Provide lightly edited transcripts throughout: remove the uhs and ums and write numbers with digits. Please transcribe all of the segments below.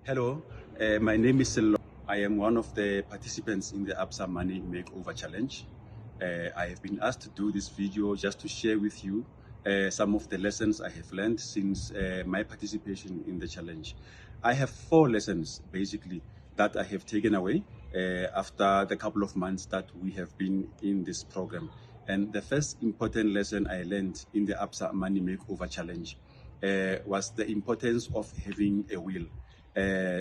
Hello, my name is Sello. I am one of the participants in the Absa Money Makeover Challenge. I have been asked to do this video just to share with you some of the lessons I have learned since my participation in the challenge. I have 4 lessons basically that I have taken away after the couple of months that we have been in this program. And the first important lesson I learned in the Absa Money Makeover Challenge was the importance of having a will.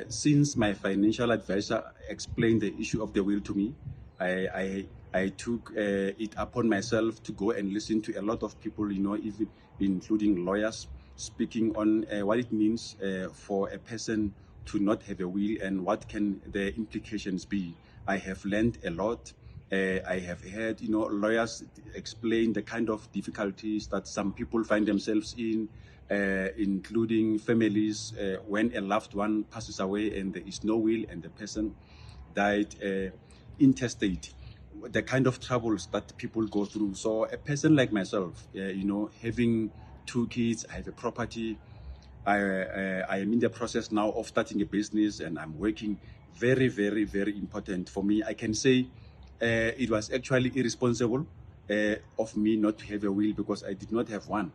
Since my financial advisor explained the issue of the will to me, I took it upon myself to go and listen to a lot of people, even including lawyers, speaking on what it means for a person to not have a will and what can the implications be. I have learned a lot. I have heard, lawyers explain the kind of difficulties that some people find themselves in, including families when a loved one passes away and there is no will and the person died intestate, the kind of troubles that people go through. So a person like myself, having 2 kids, I have a property, I am in the process now of starting a business and I'm working. Very, very, very important for me. I can say it was actually irresponsible of me not to have a will because I did not have one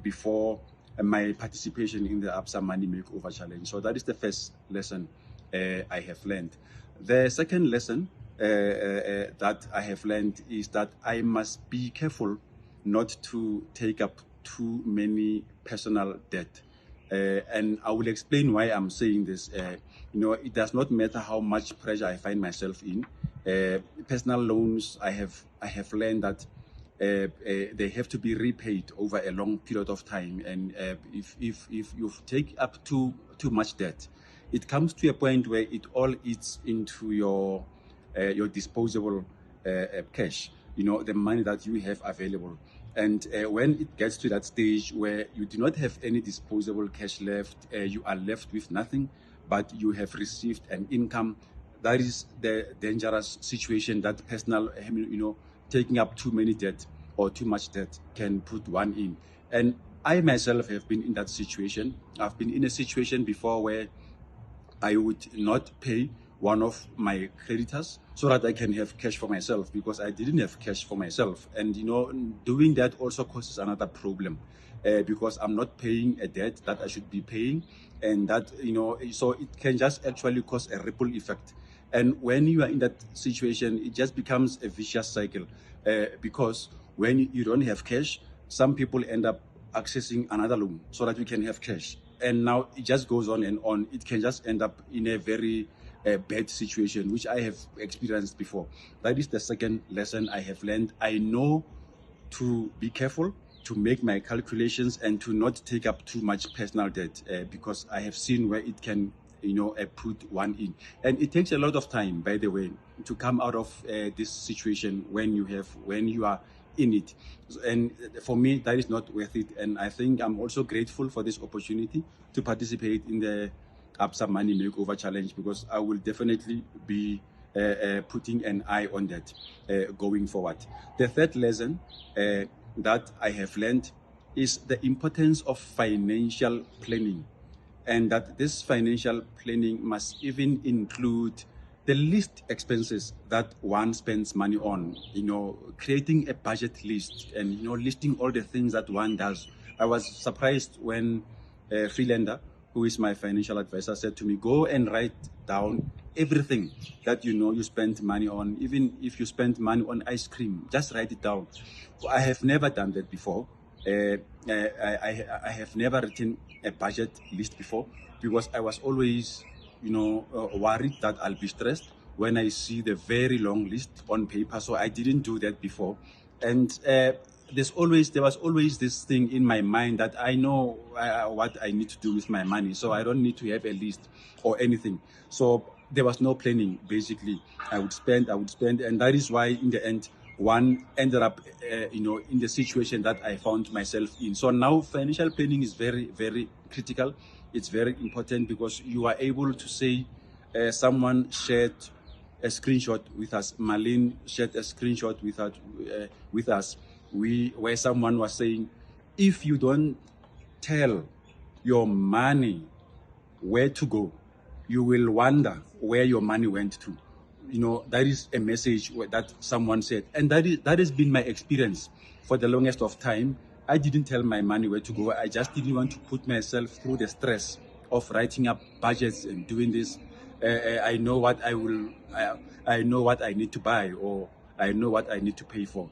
before my participation in the Absa Money Makeover Challenge. So that is the first lesson I have learned. The second lesson that I have learned is that I must be careful not to take up too many personal debt. And I will explain why I'm saying this. It does not matter how much pressure I find myself in. Personal loans, I have learned that they have to be repaid over a long period of time. And if you take up too much debt, it comes to a point where it all eats into your disposable cash, the money that you have available. And when it gets to that stage where you do not have any disposable cash left, you are left with nothing, but you have received an income. That is the dangerous situation that personal, taking up too many debt or too much debt can put one in. And I myself have been in that situation. I've been in a situation before where I would not pay one of my creditors so that I can have cash for myself because I didn't have cash for myself. And, doing that also causes another problem because I'm not paying a debt that I should be paying. And that, so it can just actually cause a ripple effect. And when you are in that situation, it just becomes a vicious cycle because when you don't have cash, some people end up accessing another loan so that we can have cash. And now it just goes on and on. It can just end up in a very bad situation, which I have experienced before. That is the second lesson I have learned. I know to be careful, to make my calculations and to not take up too much personal debt because I have seen where it can put one in. And it takes a lot of time, by the way, to come out of this situation when you are in it. And for me, that is not worth it. And I think I'm also grateful for this opportunity to participate in the Absa Money Makeover Challenge because I will definitely be putting an eye on that going forward. The third lesson that I have learned is the importance of financial planning, and that this financial planning must even include the least expenses that one spends money on, creating a budget list and, listing all the things that one does. I was surprised when Freelander, who is my financial advisor, said to me, go and write down everything that you spend money on. Even if you spend money on ice cream, just write it down. I have never done that before. I have never written a budget list before because I was always, worried that I'll be stressed when I see the very long list on paper. So I didn't do that before. And there was always this thing in my mind that I know what I need to do with my money. So I don't need to have a list or anything. So there was no planning, basically. I would spend. And that is why in the end, one ended up, in the situation that I found myself in. So now financial planning is very, very critical. It's very important because you are able to say, someone shared a screenshot with us. Marlene shared a screenshot with us, where someone was saying, if you don't tell your money where to go, you will wonder where your money went to. You know, that is a message that someone said, and that has been my experience for the longest of time. I didn't tell my money where to go. I just didn't want to put myself through the stress of writing up budgets and doing this. I know what I know what I need to buy, or I know what I need to pay for.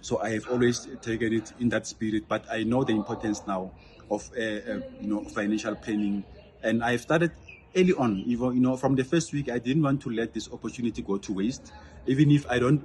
So I have always taken it in that spirit, but I know the importance now of financial planning, and I've started early on. Even from the first week, I didn't want to let this opportunity go to waste. Even if I don't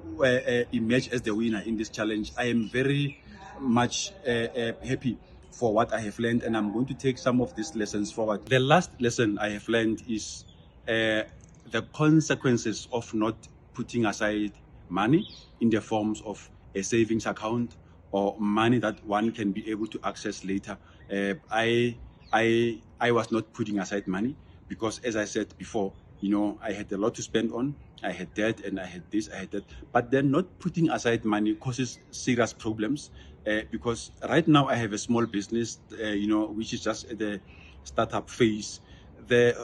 emerge as the winner in this challenge, I am very much happy for what I have learned, and I'm going to take some of these lessons forward. The last lesson I have learned is the consequences of not putting aside money in the forms of a savings account or money that one can be able to access later. I was not putting aside money because, as I said before, I had a lot to spend on. I had debt and I had this, I had that. But then not putting aside money causes serious problems because right now I have a small business, which is just at the startup phase. The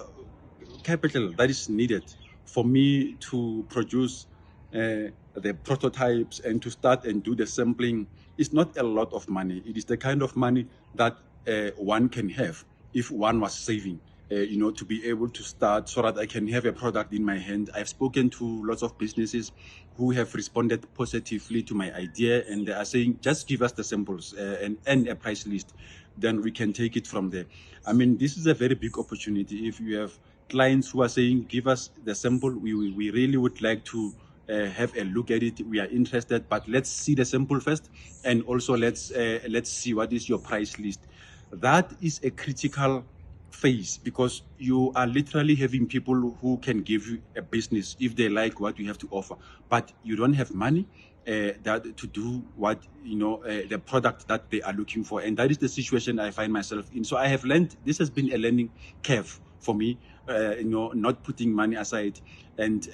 capital that is needed for me to produce the prototypes and to start and do the sampling is not a lot of money. It is the kind of money that one can have if one was saving, to be able to start so that I can have a product in my hand. I've spoken to lots of businesses who have responded positively to my idea, and they are saying, just give us the samples and a price list, then we can take it from there. I mean, this is a very big opportunity. If you have clients who are saying, give us the sample, we really would like to have a look at it. We are interested, but let's see the sample first, and also let's see what is your price list. That is a critical phase because you are literally having people who can give you a business if they like what you have to offer, but you don't have money that to do what the product that they are looking for, and that is the situation I find myself in. So I have learned, this has been a learning curve for me, not putting money aside and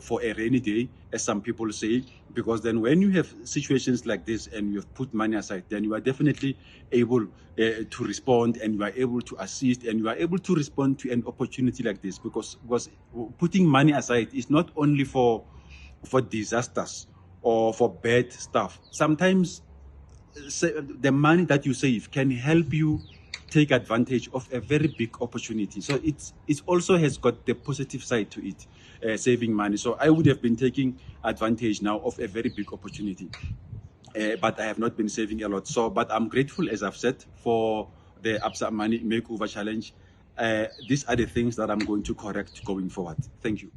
for a rainy day, as some people say, because then when you have situations like this and you have put money aside, then you are definitely able to respond, and you are able to assist, and you are able to respond to an opportunity like this, because putting money aside is not only for disasters or for bad stuff. Sometimes the money that you save can help you take advantage of a very big opportunity. So it also has got the positive side to it, saving money. So I would have been taking advantage now of a very big opportunity, but I have not been saving a lot. So, but I'm grateful, as I've said, for the Absa Money Makeover Challenge. These are the things that I'm going to correct going forward. Thank you.